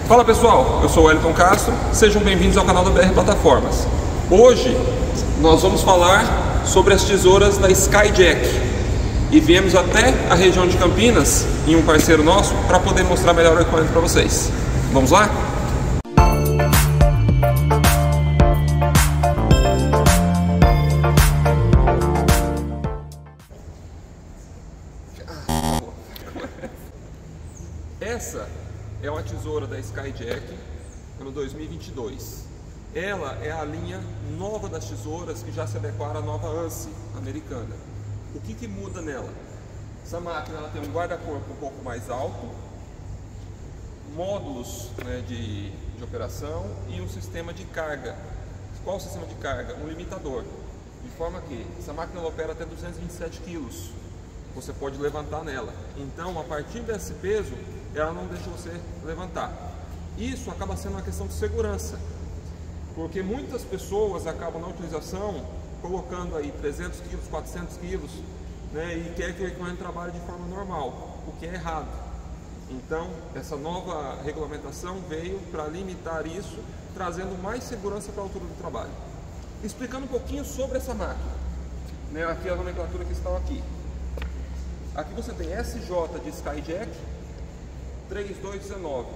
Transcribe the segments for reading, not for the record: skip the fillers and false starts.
Fala pessoal, eu sou o Wellington Castro, sejam bem-vindos ao canal da BR Plataformas. Hoje nós vamos falar sobre as tesouras da Skyjack e viemos até a região de Campinas em um parceiro nosso para poder mostrar melhor o equipamento para vocês. Vamos lá? Essa é uma tesoura da Skyjack ano 2022. Ela é a linha nova das tesouras que já se adequaram à nova ANSI americana. O que muda nela? Essa máquina ela tem um guarda-corpo um pouco mais alto, módulos de operação e um sistema de carga. Qual o sistema de carga? Um limitador, de forma que essa máquina ela opera até 227 kg. Você pode levantar nela. Então, a partir desse peso, ela não deixa você levantar. Isso acaba sendo uma questão de segurança, porque muitas pessoas acabam na utilização colocando aí 300 kg, 400 kg, e quer que o equipamento trabalhe de forma normal, o que é errado. Então, essa nova regulamentação veio para limitar isso, trazendo mais segurança para a altura do trabalho. Explicando um pouquinho sobre essa máquina, aqui a nomenclatura que está aqui. Aqui você tem SJ de Skyjack 3219.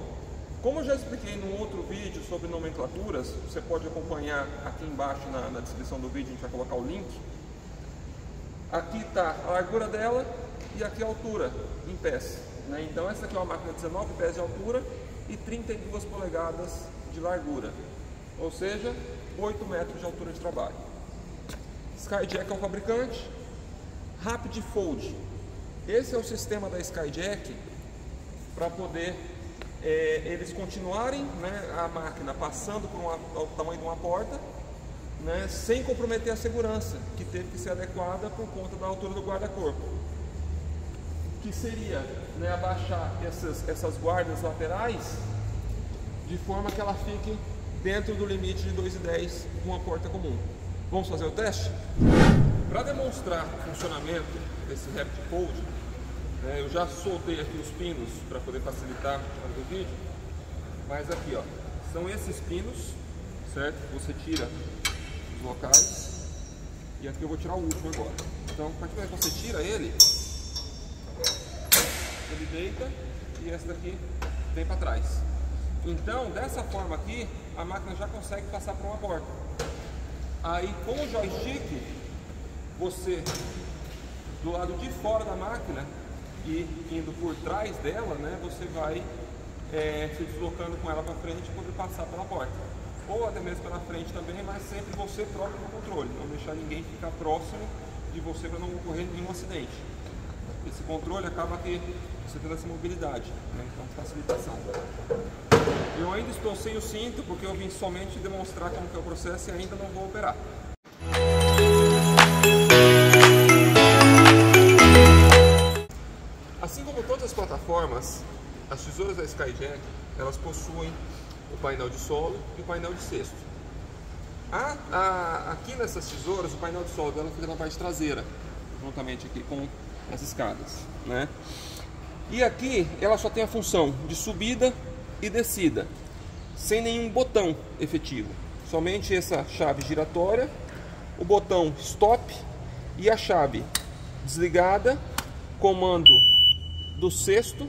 Como eu já expliquei num outro vídeo sobre nomenclaturas, você pode acompanhar aqui embaixo na descrição do vídeo, a gente vai colocar o link. Aqui está a largura dela e aqui a altura em pés. Então essa aqui é uma máquina de 19 pés de altura e 32 polegadas de largura, ou seja, 8 metros de altura de trabalho. Skyjack é o fabricante. Rapid Fold. Esse é o sistema da Skyjack para poder eles continuarem a máquina passando por o tamanho de uma porta, sem comprometer a segurança, que teve que ser adequada por conta da altura do guarda-corpo, que seria abaixar essas guardas laterais de forma que ela fique dentro do limite de 2,10 de uma porta comum. Vamos fazer o teste? Para demonstrar o funcionamento desse Rapid Fold, eu já soltei aqui os pinos para poder facilitar o vídeo, mas aqui são esses pinos, certo? Você tira os locais e aqui eu vou tirar o último agora. Então, a partir do momento que você tira ele deita e esse daqui vem para trás. Então, dessa forma aqui, a máquina já consegue passar por uma porta. Aí, com o joystick, você, do lado de fora da máquina e indo por trás dela, você vai se deslocando com ela para frente e poder passar pela porta. Ou até mesmo pela frente também, mas sempre você troca o controle. Não deixar ninguém ficar próximo de você para não ocorrer nenhum acidente. Esse controle acaba que você tendo essa mobilidade, então facilitação. Eu ainda estou sem o cinto porque eu vim somente demonstrar como que é o processo e ainda não vou operar. Assim como todas as plataformas, as tesouras da Skyjack, elas possuem o painel de solo e o painel de cesto. Aqui nessas tesouras, o painel de solo dela fica na parte traseira, juntamente aqui com as escadas, E aqui ela só tem a função de subida e descida, sem nenhum botão efetivo, somente essa chave giratória, o botão stop e a chave desligada, comando do cesto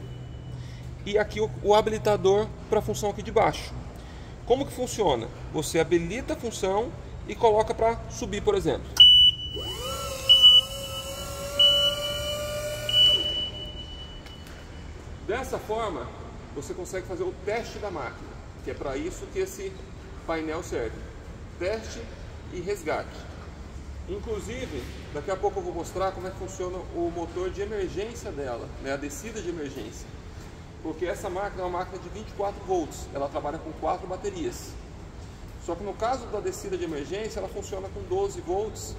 e aqui o habilitador para a função aqui de baixo. Como que funciona? Você habilita a função e coloca para subir, por exemplo. Dessa forma, você consegue fazer o teste da máquina, que é para isso que esse painel serve. Teste e resgate. Inclusive, daqui a pouco eu vou mostrar como é que funciona o motor de emergência dela, a descida de emergência. Porque essa máquina é uma máquina de 24 volts, ela trabalha com 4 baterias. Só que no caso da descida de emergência, ela funciona com 12 volts.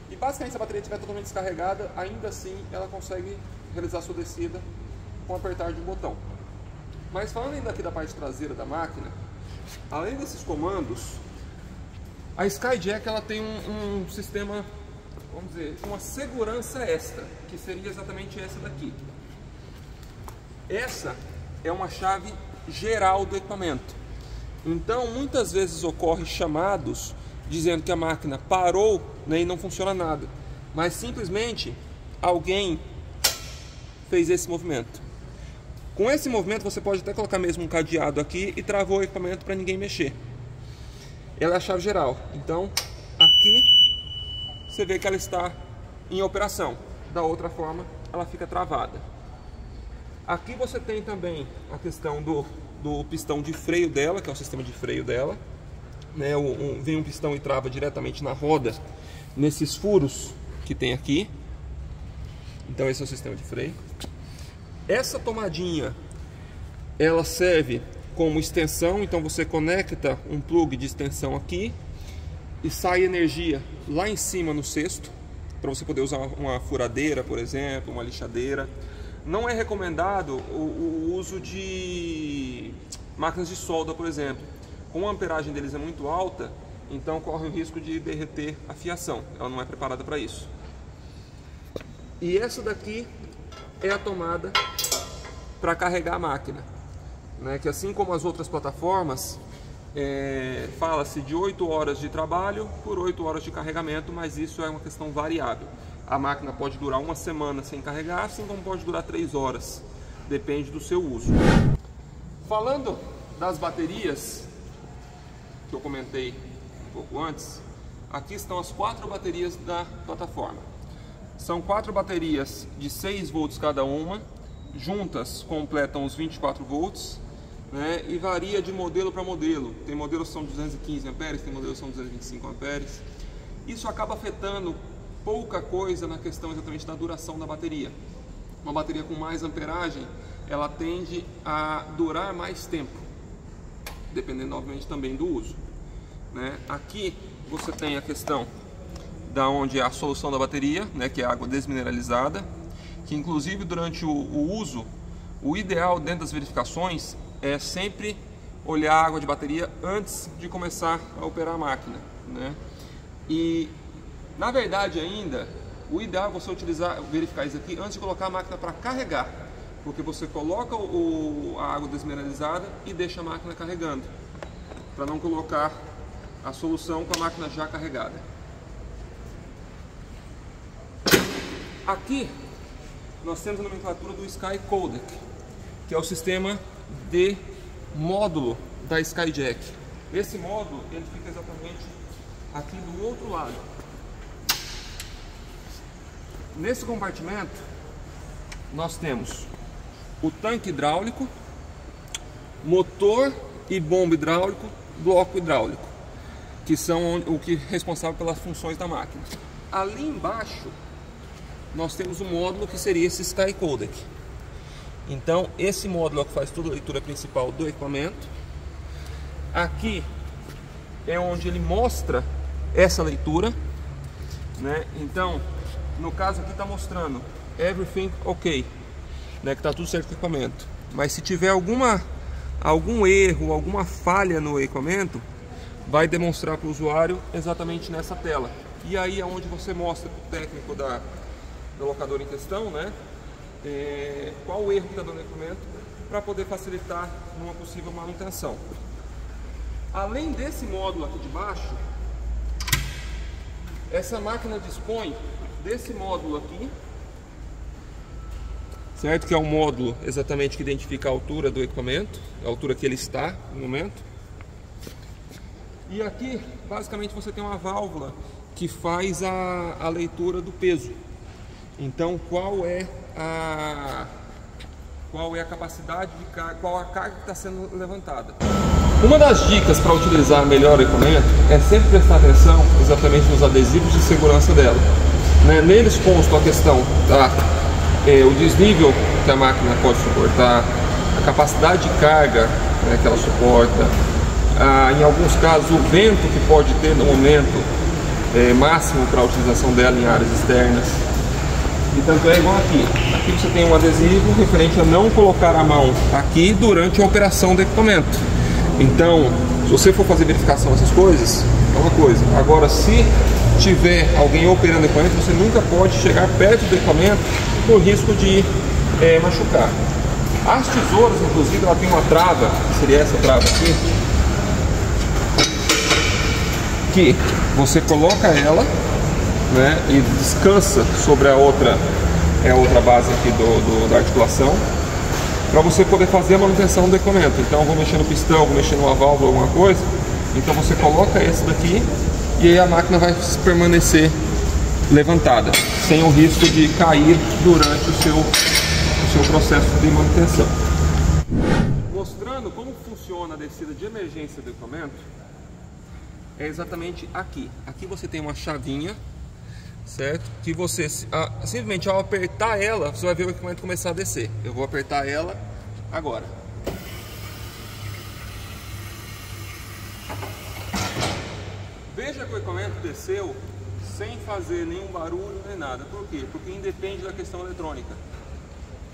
E basicamente, se a bateria estiver totalmente descarregada, ainda assim ela consegue realizar a sua descida com apertar de um botão. Mas falando ainda aqui da parte traseira da máquina, além desses comandos, a Skyjack ela tem um sistema, vamos dizer, uma segurança extra, que seria exatamente essa daqui. Essa é uma chave geral do equipamento. Então, muitas vezes ocorre chamados dizendo que a máquina parou, né, e não funciona nada, mas simplesmente alguém fez esse movimento. Com esse movimento você pode até colocar mesmo um cadeado aqui e travou o equipamento para ninguém mexer. Ela é a chave geral. Então, aqui você vê que ela está em operação. Da outra forma, ela fica travada. Aqui você tem também a questão do pistão de freio dela, que é o sistema de freio dela, né? Vem um pistão e trava diretamente na roda, nesses furos que tem aqui. Então esse é o sistema de freio. Essa tomadinha, ela serve como extensão, então você conecta um plug de extensão aqui e sai energia lá em cima no cesto, para você poder usar uma furadeira, por exemplo, uma lixadeira. Não é recomendado o uso de máquinas de solda, por exemplo. Como a amperagem deles é muito alta, então corre o risco de derreter a fiação. Ela não é preparada para isso. E essa daqui é a tomada para carregar a máquina, né? Que assim como as outras plataformas, fala-se de 8 horas de trabalho por 8 horas de carregamento, mas isso é uma questão variável. A máquina pode durar uma semana sem carregar, assim como pode durar 3 horas, depende do seu uso. Falando das baterias, que eu comentei um pouco antes, aqui estão as 4 baterias da plataforma. São 4 baterias de 6 volts cada uma, juntas completam os 24 volts, né? E varia de modelo para modelo. Tem modelos que são 215 amperes, tem modelos que são 225 amperes. Isso acaba afetando pouca coisa na questão exatamente da duração da bateria. Uma bateria com mais amperagem, ela tende a durar mais tempo, dependendo obviamente também do uso, né? Aqui você tem a questão da onde é a solução da bateria, né, que é água desmineralizada, que inclusive durante o uso, o ideal dentro das verificações é sempre olhar a água de bateria antes de começar a operar a máquina, né? E na verdade ainda, o ideal é você verificar isso aqui antes de colocar a máquina para carregar, porque você coloca a água desmineralizada e deixa a máquina carregando, para não colocar a solução com a máquina já carregada. Aqui nós temos a nomenclatura do SkyCodec, que é o sistema de módulo da Skyjack. Esse módulo ele fica exatamente aqui do outro lado. Nesse compartimento nós temos o tanque hidráulico, motor e bomba hidráulico, bloco hidráulico, que são o que é responsável pelas funções da máquina. Ali embaixo nós temos um módulo que seria esse SkyCodec. Então esse módulo é o que faz toda a leitura principal do equipamento. Aqui é onde ele mostra essa leitura, né? Então no caso aqui está mostrando everything ok, né, que está tudo certo com o equipamento. Mas se tiver algum erro, alguma falha no equipamento, vai demonstrar para o usuário exatamente nessa tela. E aí é onde você mostra para o técnico da locadora em questão, né, qual o erro que está dando no equipamento, para poder facilitar numa possível manutenção. Além desse módulo aqui de baixo, essa máquina dispõe desse módulo aqui, certo? Que é um módulo exatamente que identifica a altura do equipamento, a altura que ele está no momento. E aqui, basicamente, você tem uma válvula que faz a leitura do peso. Então, qual é a capacidade de carga, qual a carga que está sendo levantada. Uma das dicas para utilizar melhor o equipamento é sempre prestar atenção exatamente nos adesivos de segurança dela, né? Neles consta a questão o desnível que a máquina pode suportar, a capacidade de carga, né, que ela suporta, em alguns casos o vento que pode ter no momento máximo para a utilização dela em áreas externas. E tanto é igual aqui. Aqui você tem um adesivo referente a não colocar a mão aqui durante a operação do equipamento. Então, se você for fazer verificação dessas coisas, é uma coisa. Agora, se tiver alguém operando o equipamento, você nunca pode chegar perto do equipamento por risco de machucar. As tesouras, inclusive, ela tem uma trava, que seria essa trava aqui, que você coloca ela, né, e descansa sobre a outra base aqui da articulação, para você poder fazer a manutenção do equipamento. Então eu vou mexer no pistão, vou mexer numa válvula, alguma coisa, então você coloca esse daqui e aí a máquina vai permanecer levantada, sem o risco de cair durante o seu processo de manutenção. Mostrando como funciona a descida de emergência do equipamento, é exatamente aqui. Aqui você tem uma chavinha, certo? Que você simplesmente ao apertar ela, você vai ver o equipamento começar a descer. Eu vou apertar ela agora. Veja que o equipamento desceu sem fazer nenhum barulho nem nada. Por quê? Porque independe da questão eletrônica.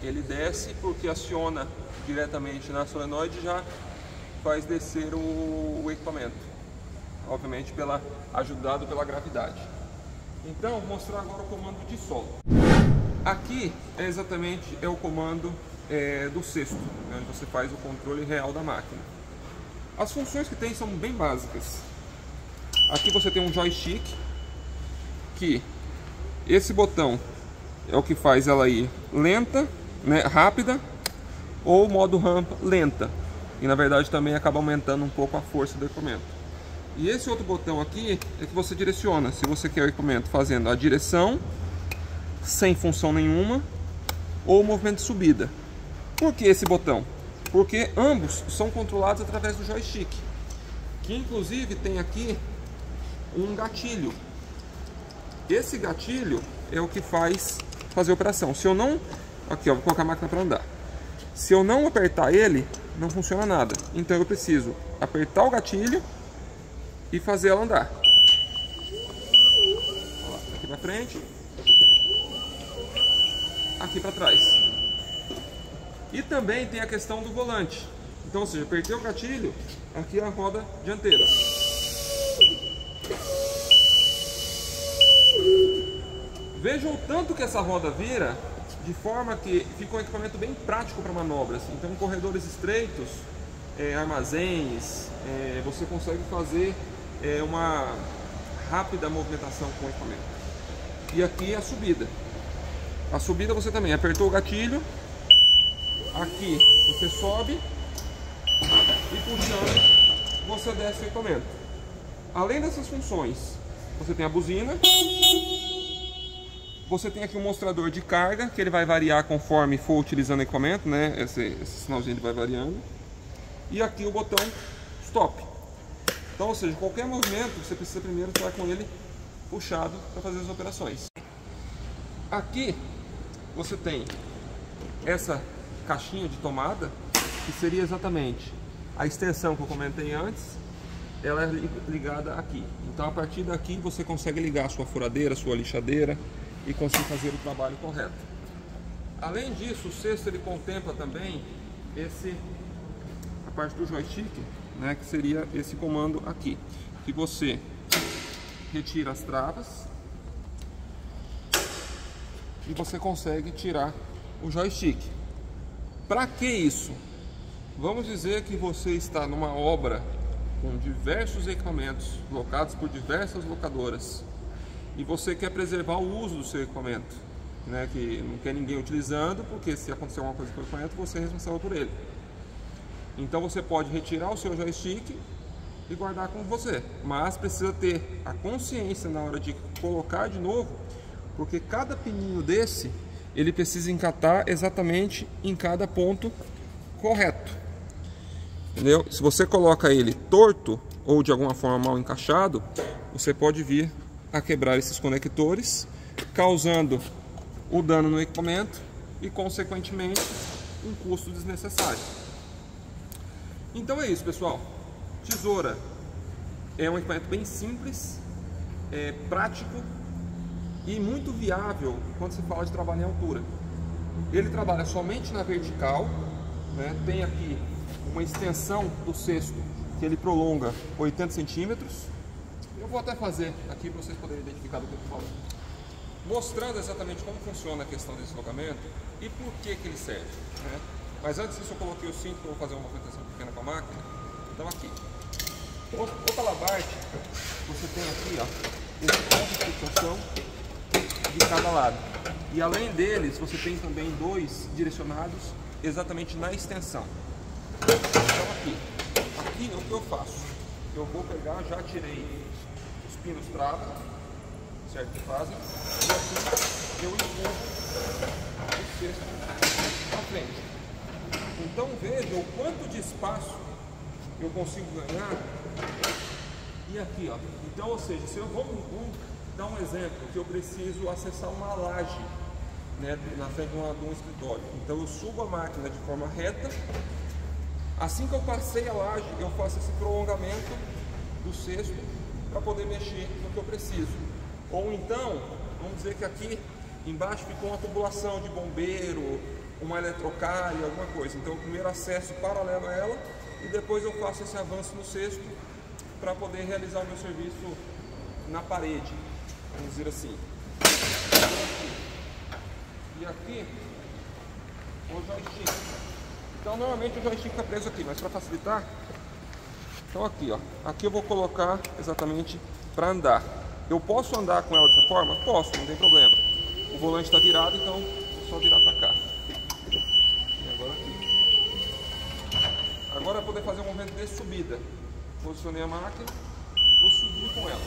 Ele desce porque aciona diretamente na solenoide e já faz descer o equipamento. Obviamente ajudado pela gravidade. Então, vou mostrar agora o comando de solo. Aqui é exatamente o comando do cesto, né, onde você faz o controle real da máquina. As funções que tem são bem básicas. Aqui você tem um joystick, que esse botão é o que faz ela ir lenta, né, rápida, ou modo rampa lenta. E na verdade também acaba aumentando um pouco a força do equipamento. E esse outro botão aqui é que você direciona, se você quer o equipamento fazendo a direção, sem função nenhuma, ou o movimento de subida. Por que esse botão? Porque ambos são controlados através do joystick, que inclusive tem aqui um gatilho. Esse gatilho é o que faz fazer a operação. Se eu não... Aqui, ó, vou colocar a máquina para andar. Se eu não apertar ele, não funciona nada. Então eu preciso apertar o gatilho e fazer ela andar. Aqui para frente, aqui para trás. E também tem a questão do volante. Então, ou seja, apertei o gatilho, aqui é a roda dianteira. Vejam o tanto que essa roda vira, de forma que fica um equipamento bem prático para manobras. Então, em corredores estreitos, armazéns, você consegue fazer uma rápida movimentação com o equipamento. E aqui a subida. A subida você também apertou o gatilho, aqui você sobe e puxando você desce o equipamento. Além dessas funções, você tem a buzina, você tem aqui um mostrador de carga, que ele vai variar conforme for utilizando o equipamento, né? Esse sinalzinho ele vai variando. E aqui o botão stop. Então, ou seja, qualquer movimento você precisa primeiro estar com ele puxado para fazer as operações. Aqui você tem essa caixinha de tomada, que seria exatamente a extensão que eu comentei antes. Ela é ligada aqui. Então, a partir daqui você consegue ligar a sua furadeira, a sua lixadeira e conseguir fazer o trabalho correto. Além disso, o cesto ele contempla também a parte do joystick, né, que seria esse comando aqui, que você retira as travas e você consegue tirar o joystick. Para que isso? Vamos dizer que você está numa obra com diversos equipamentos locados por diversas locadoras e você quer preservar o uso do seu equipamento, né, que não quer ninguém utilizando, porque se acontecer alguma coisa com o equipamento, você é responsável por ele. Então você pode retirar o seu joystick e guardar com você, mas precisa ter a consciência na hora de colocar de novo, porque cada pininho desse, ele precisa encatar exatamente em cada ponto correto. Entendeu? Se você coloca ele torto ou de alguma forma mal encaixado, você pode vir a quebrar esses conectores, causando o dano no equipamento e, consequentemente, um custo desnecessário. Então é isso, pessoal. Tesoura é um equipamento bem simples, prático e muito viável quando se fala de trabalho em altura. Ele trabalha somente na vertical, né? Tem aqui uma extensão do cesto que ele prolonga 80 centímetros. Eu vou até fazer aqui para vocês poderem identificar do que eu estou falando, mostrando exatamente como funciona a questão desse deslocamento e por que ele serve, né? Mas antes disso eu coloquei o cinto para eu fazer uma movimentação pequena com a máquina. Então aqui. O calabarte, você tem aqui, ó, esse ponto de fixação de cada lado. E além deles, você tem também dois direcionados exatamente na extensão. Então aqui o que eu faço? Eu vou pegar, já tirei os pinos trava, certo? Que fazem, e aqui eu empurro o cesto à frente. Então veja o quanto de espaço eu consigo ganhar. E aqui, ó. Então, ou seja, se eu vou dar um exemplo, que eu preciso acessar uma laje, né, na frente de um escritório. Então eu subo a máquina de forma reta. Assim que eu passei a laje, eu faço esse prolongamento do cesto para poder mexer no que eu preciso. Ou então, vamos dizer que aqui embaixo ficou uma tubulação de bombeiro, uma eletrocária, alguma coisa. Então eu primeiro acesso paralelo a ela e depois eu faço esse avanço no cesto para poder realizar o meu serviço na parede, vamos dizer assim. E aqui o joystick. Então normalmente o joystick fica preso aqui, mas para facilitar, então aqui, ó, aqui eu vou colocar exatamente para andar. Eu posso andar com ela dessa forma? Posso, não tem problema. O volante está virado, então é só virar para cá. E agora aqui. Agora poder fazer um movimento de subida. Posicionei a máquina, vou subir com ela.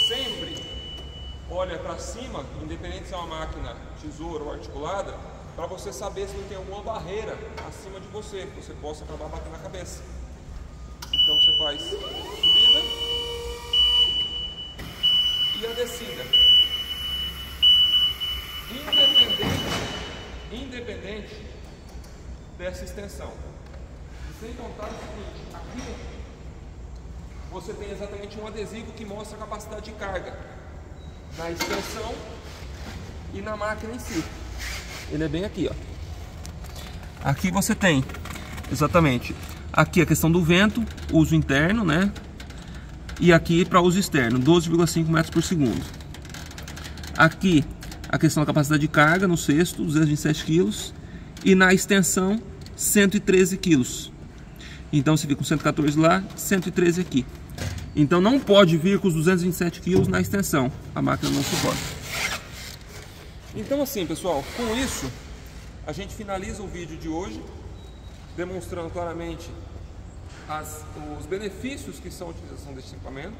Sempre olha para cima, independente se é uma máquina tesoura ou articulada, para você saber se não tem alguma barreira acima de você, que você possa acabar batendo na cabeça. Então você faz subida e a descida. Independente dessa extensão. E sem contar o seguinte, aqui você tem exatamente um adesivo que mostra a capacidade de carga na extensão e na máquina em si. Ele é bem aqui, ó. Aqui você tem exatamente aqui a questão do vento, uso interno, né? E aqui para uso externo, 12,5 metros por segundo. Aqui a questão da capacidade de carga no cesto, 227 kg, e na extensão 113 kg. Então você fica com 114 lá, 113 aqui. Então não pode vir com os 227 kg na extensão, a máquina não suporta. Então assim, pessoal, com isso a gente finaliza o vídeo de hoje, demonstrando claramente os benefícios que são a utilização desse equipamento,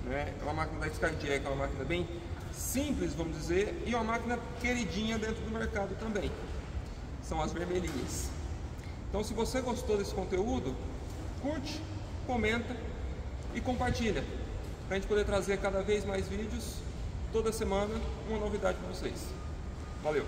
né? É uma máquina da Skyjack, é uma máquina bem simples, vamos dizer, e uma máquina queridinha dentro do mercado também. São as vermelhinhas. Então se você gostou desse conteúdo, curte, comenta e compartilha, para a gente poder trazer cada vez mais vídeos, toda semana, uma novidade para vocês. Valeu!